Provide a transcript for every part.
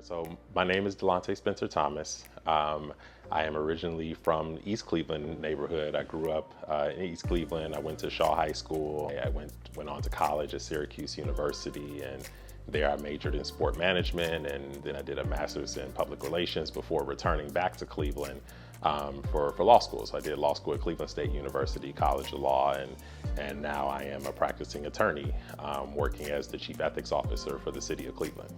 So my name is Delonte Spencer Thomas. I am originally from East Cleveland neighborhood. I grew up in East Cleveland. I went to Shaw High School. I went on to college at Syracuse University, and there I majored in sport management, and then I did a master's in public relations before returning back to Cleveland for law school. So I did law school at Cleveland State University, College of Law, and now I am a practicing attorney working as the Chief Ethics Officer for the City of Cleveland.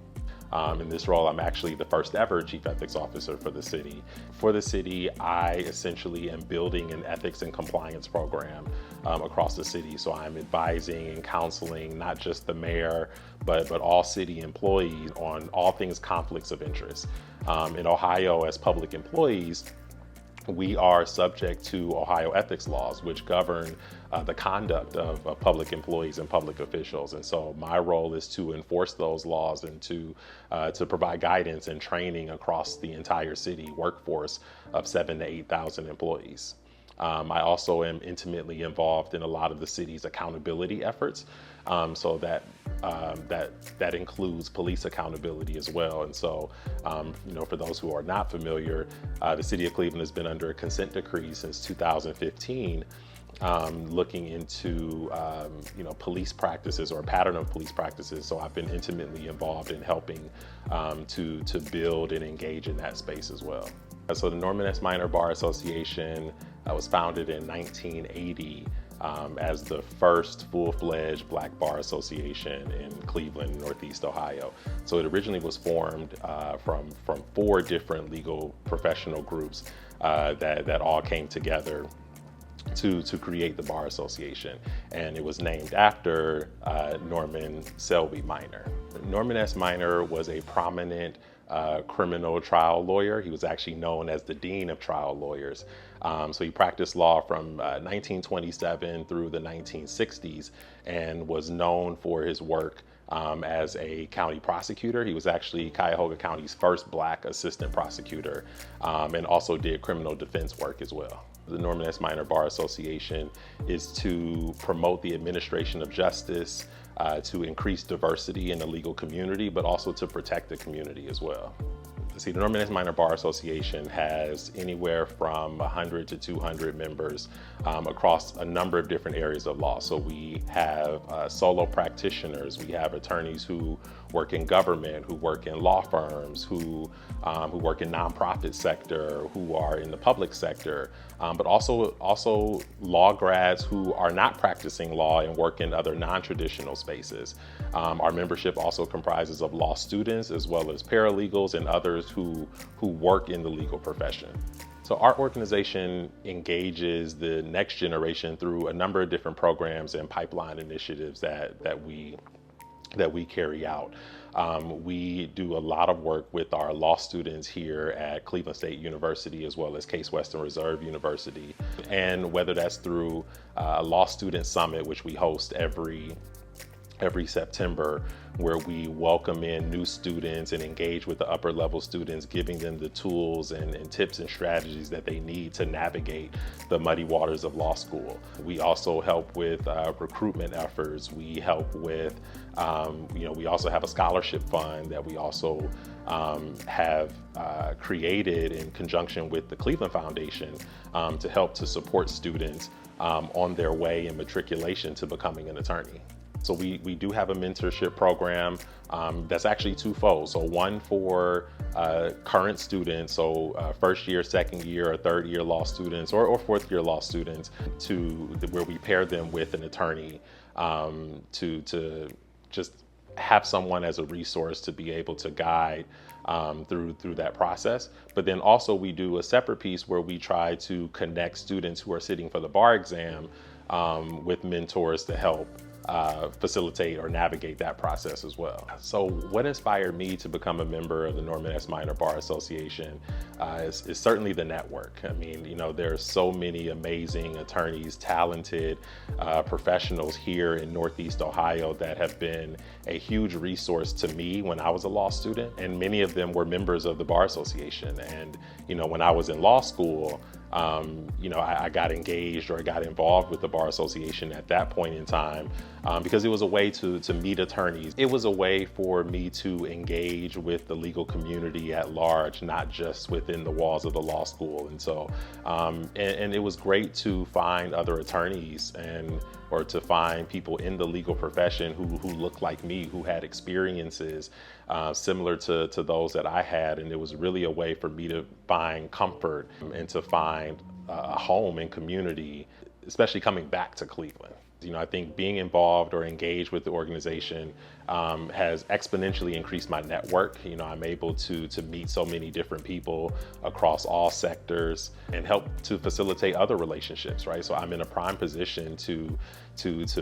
In this role, I'm actually the first ever Chief Ethics Officer for the city. For the city, I essentially am building an ethics and compliance program across the city. So I'm advising and counseling not just the mayor, but all city employees on all things conflicts of interest. In Ohio, as public employees, we are subject to Ohio ethics laws, which govern the conduct of public employees and public officials. And so my role is to enforce those laws and to provide guidance and training across the entire city workforce of 7,000 to 8,000 employees. I also am intimately involved in a lot of the city's accountability efforts. So that includes police accountability as well. And so, for those who are not familiar, the City of Cleveland has been under a consent decree since 2015, looking into, police practices or a pattern of police practices. So I've been intimately involved in helping to build and engage in that space as well. So the Norman S. Minor Bar Association was founded in 1980 as the first full-fledged Black bar association in Cleveland, Northeast Ohio. So it originally was formed from 4 different legal professional groups that all came together to create the Bar Association. And it was named after Norman Selby Minor. Norman S. Minor was a prominent criminal trial lawyer. He was actually known as the Dean of Trial Lawyers. So he practiced law from 1927 through the 1960s and was known for his work as a county prosecutor. He was actually Cuyahoga County's first Black assistant prosecutor, and also did criminal defense work as well. The Norman S. Minor Bar Association is to promote the administration of justice, to increase diversity in the legal community, but also to protect the community as well. See, the Norman S. Minor Bar Association has anywhere from 100 to 200 members across a number of different areas of law. So we have solo practitioners, we have attorneys who work in government, who work in law firms, who work in nonprofit sector, who are in the public sector, but also law grads who are not practicing law and work in other non-traditional spaces. Our membership also comprises of law students as well as paralegals and others who work in the legal profession. So our organization engages the next generation through a number of different programs and pipeline initiatives that we carry out. We do a lot of work with our law students here at Cleveland State University as well as Case Western Reserve University. And whether that's through a law student summit, which we host every September, where we welcome in new students and engage with the upper level students, giving them the tools and tips and strategies that they need to navigate the muddy waters of law school. We also help with recruitment efforts. We help with, we also have a scholarship fund that we also have created in conjunction with the Cleveland Foundation to help to support students on their way in matriculation to becoming an attorney. So we do have a mentorship program that's actually twofold. So one for current students, so first year, second year, or third year law students, or fourth year law students, where we pair them with an attorney to just have someone as a resource to be able to guide through that process. But then also we do a separate piece where we try to connect students who are sitting for the bar exam with mentors to help facilitate or navigate that process as well. So what inspired me to become a member of the Norman S. Minor Bar Association is certainly the network. I mean, there are so many amazing attorneys, talented professionals here in Northeast Ohio that have been a huge resource to me when I was a law student, and many of them were members of the Bar Association. And when I was in law school, I got engaged or got involved with the Bar Association at that point in time because it was a way to meet attorneys. It was a way for me to engage with the legal community at large, not just within the walls of the law school. And so, and it was great to find other attorneys or to find people in the legal profession who looked like me, who had experiences similar to those that I had. And it was really a way for me to find comfort and to find a home and community, especially coming back to Cleveland. I think being involved or engaged with the organization has exponentially increased my network. I'm able to meet so many different people across all sectors and help to facilitate other relationships, right? So I'm in a prime position to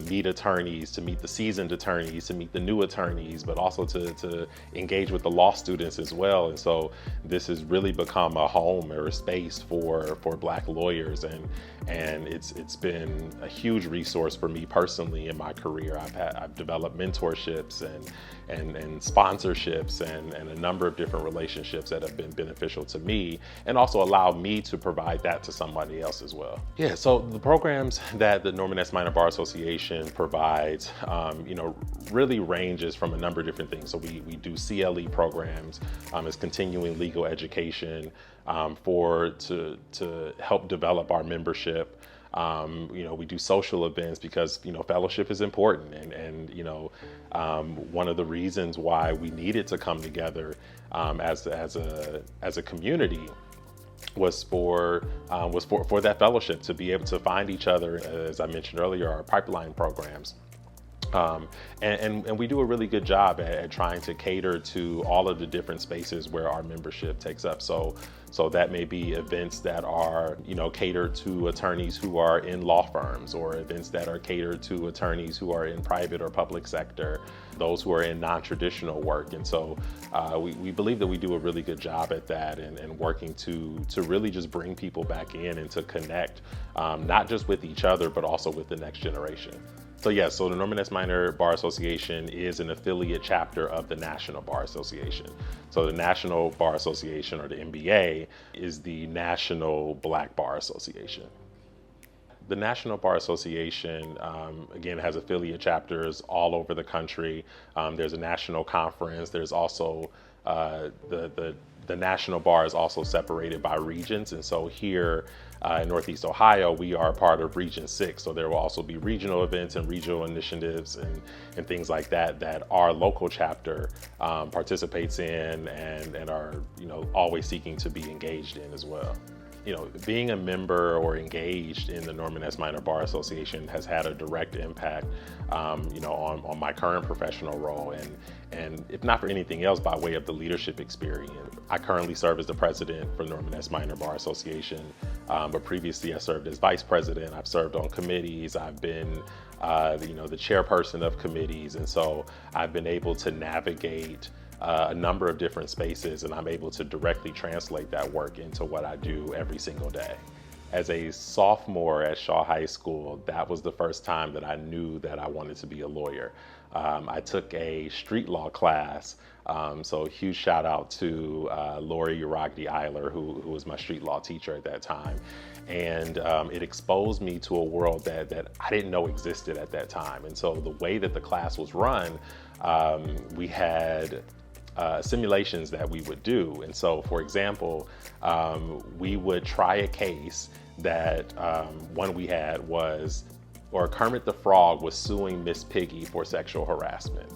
meet attorneys, to meet the seasoned attorneys, to meet the new attorneys, but also to engage with the law students as well. And so this has really become a home or a space for Black lawyers, and it's been a huge resource for me personally in my career. I've developed mentorships and sponsorships and a number of different relationships that have been beneficial to me and also allowed me to provide that to somebody else as well. Yeah, so the programs that the Norman S. Minor Bar Association provides, really ranges from a number of different things. So we do CLE programs as continuing legal education to help develop our membership. We do social events because, fellowship is important. And one of the reasons why we needed to come together as a community was for that fellowship, to be able to find each other. As I mentioned earlier, our pipeline programs. And we do a really good job at trying to cater to all of the different spaces where our membership takes up. So that may be events that are, catered to attorneys who are in law firms, or events that are catered to attorneys who are in private or public sector, those who are in non-traditional work. And so we believe that we do a really good job at that and working to really just bring people back in and to connect, not just with each other, but also with the next generation. So the Norman S. Minor Bar Association is an affiliate chapter of the National Bar Association. So the National Bar Association, or the NBA, is the National Black Bar Association. The National Bar Association, again, has affiliate chapters all over the country. There's a national conference. There's also the National Bar is also separated by regions. And so here in Northeast Ohio, we are part of Region 6. So there will also be regional events and regional initiatives and things like that our local chapter participates in and are, always seeking to be engaged in as well. Being a member or engaged in the Norman S. Minor Bar Association has had a direct impact, on my current professional role, and if not for anything else, by way of the leadership experience. I currently serve as the president for Norman S. Minor Bar Association, but previously I served as vice president. I've served on committees. I've been, the chairperson of committees, and so I've been able to navigate a number of different spaces, and I'm able to directly translate that work into what I do every single day. As a sophomore at Shaw High School, that was the first time that I knew that I wanted to be a lawyer. I took a street law class, so huge shout out to Lori Uragdi Eiler, who was my street law teacher at that time. And it exposed me to a world that I didn't know existed at that time. And so the way that the class was run, we had simulations that we would do. And so, for example, we would try a case that one we had was, or Kermit the Frog was suing Miss Piggy for sexual harassment.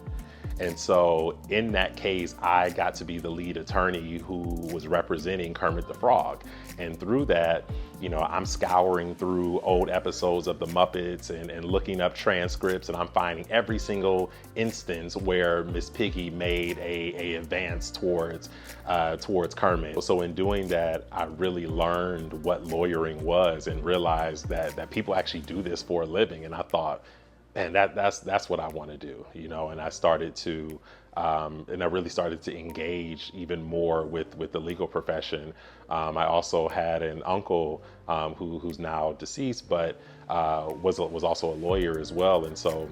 And so in that case, I got to be the lead attorney who was representing Kermit the Frog. And through that, I'm scouring through old episodes of the Muppets and looking up transcripts, and I'm finding every single instance where Miss Piggy made a advance towards Kermit. So in doing that, I really learned what lawyering was and realized that people actually do this for a living. And I thought, man, that's what I want to do, and I started to, and I really started to engage even more with the legal profession. I also had an uncle who's now deceased, but was also a lawyer as well. And so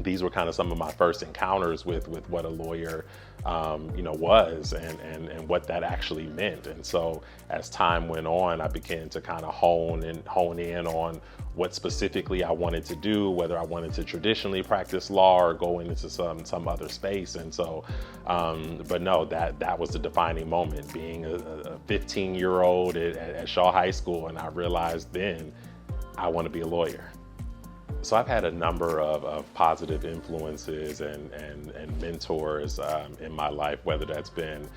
these were kind of some of my first encounters with what a lawyer, was and what that actually meant. And so as time went on, I began to kind of hone in on what specifically I wanted to do, whether I wanted to traditionally practice law or go into some other space. And so, but no, that was the defining moment, being a 15-year-old at Shaw High School, and I realized then I want to be a lawyer. So I've had a number of positive influences and mentors in my life, whether that's been,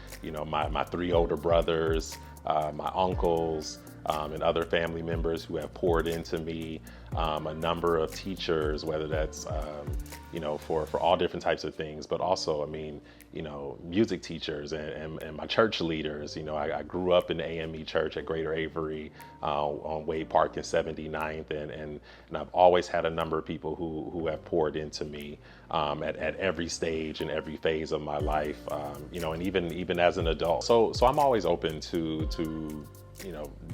my three older brothers, my uncles, and other family members who have poured into me, a number of teachers, whether that's, for all different types of things, but also, music teachers and my church leaders. I grew up in the AME church at Greater Avery on Wade Park in 79th, and I've always had a number of people who have poured into me at every stage and every phase of my life, and even as an adult. So I'm always open to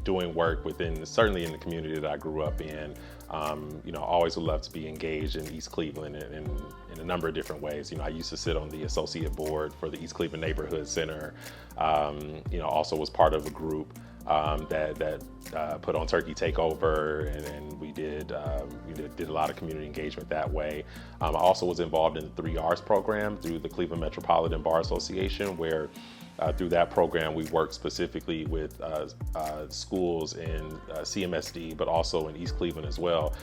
doing work certainly in the community that I grew up in. Always would love to be engaged in East Cleveland in a number of different ways. I used to sit on the associate board for the East Cleveland Neighborhood Center. Also was part of a group that put on Turkey Takeover, and we did a lot of community engagement that way. I also was involved in the 3 Rs program through the Cleveland Metropolitan Bar Association, where through that program, we worked specifically with schools in CMSD, but also in East Cleveland as well,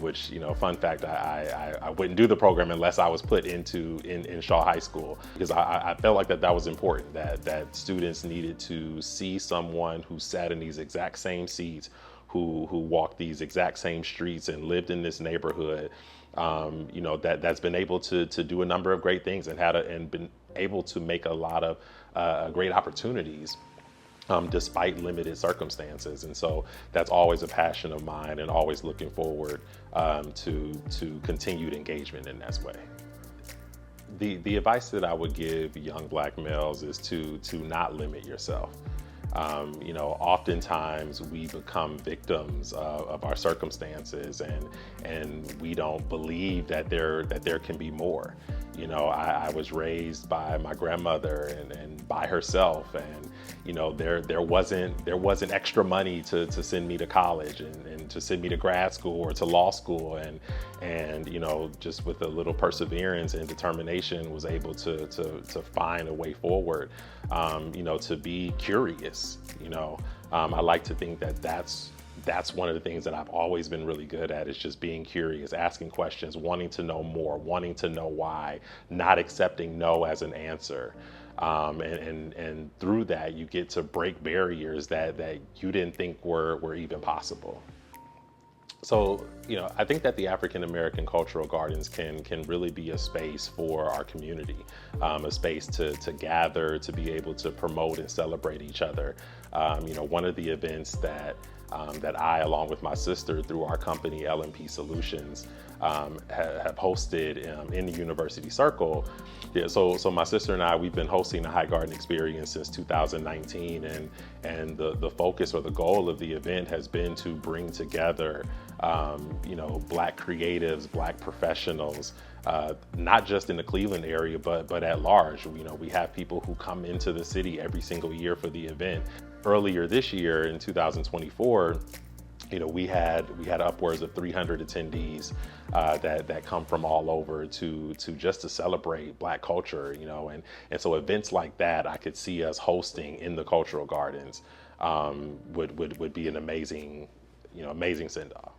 which, fun fact, I wouldn't do the program unless I was put in Shaw High School, because I felt like that was important, that students needed to see someone who sat in these exact same seats, who walked these exact same streets and lived in this neighborhood, that's been able to do a number of great things and been able to make a lot of great opportunities despite limited circumstances. And so that's always a passion of mine, and always looking forward to continued engagement in that way. The advice that I would give young Black males is to not limit yourself. Oftentimes we become victims of our circumstances, and we don't believe that there can be more. I was raised by my grandmother and by herself, and there wasn't extra money to send me to college and to send me to grad school or to law school, and just with a little perseverance and determination was able to find a way forward, to be curious. I like to think that's one of the things that I've always been really good at, is just being curious, asking questions, wanting to know more, wanting to know why, not accepting no as an answer. And through that, you get to break barriers that you didn't think were even possible. So, I think that the African American Cultural Gardens can really be a space for our community, a space to gather, to be able to promote and celebrate each other. One of the events that I, along with my sister, through our company LMP Solutions, have hosted in the University Circle. Yeah, so my sister and I, we've been hosting the High Garden Experience since 2019, and the focus or the goal of the event has been to bring together Black creatives, Black professionals, not just in the Cleveland area, but at large. We have people who come into the city every single year for the event. Earlier this year in 2024, we had upwards of 300 attendees that come from all over to celebrate Black culture, and so events like that I could see us hosting in the cultural gardens would be an amazing send-off.